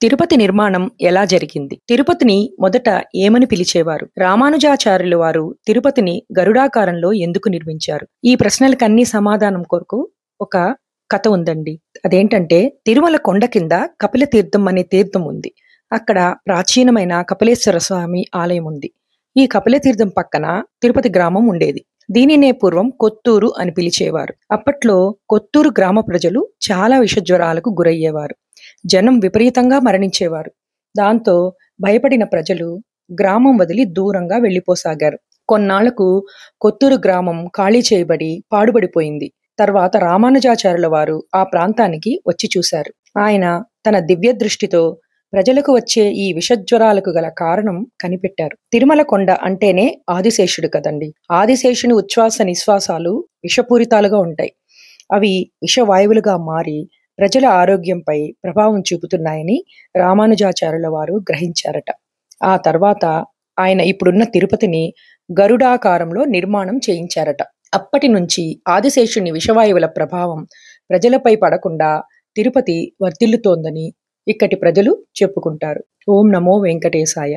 తిరుపతి నిర్మాణం ఎలా జరిగింది? తిరుపతిని మొదట ఏమని పిలిచేవారు? రామానుజాచార్యులు వారు తిరుపతిని గరుడాకారంలో ఎందుకు నిర్మించారు? ఈ ప్రశ్నలకన్నీ సమాధానం కొరకు ఒక కథ ఉందండి. అదేంటంటే, తిరుమల కొండ కింద కపిల తీర్థం అనే తీర్థం ఉంది. అక్కడ ప్రాచీనమైన కపిలేశ్వర స్వామి ఆలయం ఉంది. ఈ కపిల తీర్థం పక్కన తిరుపతి గ్రామం ఉండేది. దీనినే పూర్వం కొత్తూరు అని పిలిచేవారు. అప్పట్లో కొత్తూరు గ్రామ ప్రజలు చాలా విషజ్వరాలకు గురయ్యేవారు. జనం విపరీతంగా మరణించేవారు. దాంతో భయపడిన ప్రజలు గ్రామం వదిలి దూరంగా వెళ్లిపోసాగారు. కొన్నాళ్లకు కొత్తూరు గ్రామం ఖాళీ చేయబడి పాడుబడిపోయింది. తర్వాత రామానుజాచార్యుల వారు ఆ ప్రాంతానికి వచ్చి చూశారు. ఆయన తన దివ్య దృష్టితో ప్రజలకు వచ్చే ఈ విషజ్వరాలకు గల కారణం కనిపెట్టారు. తిరుమల కొండ అంటేనే ఆదిశేషుడు కదండి. ఆదిశేషుని ఉచ్ఛ్వాస నిశ్వాసాలు విషపూరితాలుగా ఉంటాయి. అవి విషవాయువులుగా మారి ప్రజల ఆరోగ్యంపై ప్రభావం చూపుతున్నాయని రామానుజాచార్యుల వారు గ్రహించారట. ఆ తర్వాత ఆయన ఇప్పుడున్న తిరుపతిని గరుడాకారంలో నిర్మాణం చేయించారట. అప్పటి నుంచి ఆదిశేషుని విషవాయువుల ప్రభావం ప్రజలపై పడకుండా తిరుపతి వర్ధిల్లుతోందని ఇక్కడి ప్రజలు చెప్పుకుంటారు. ఓం నమో వెంకటేశాయ.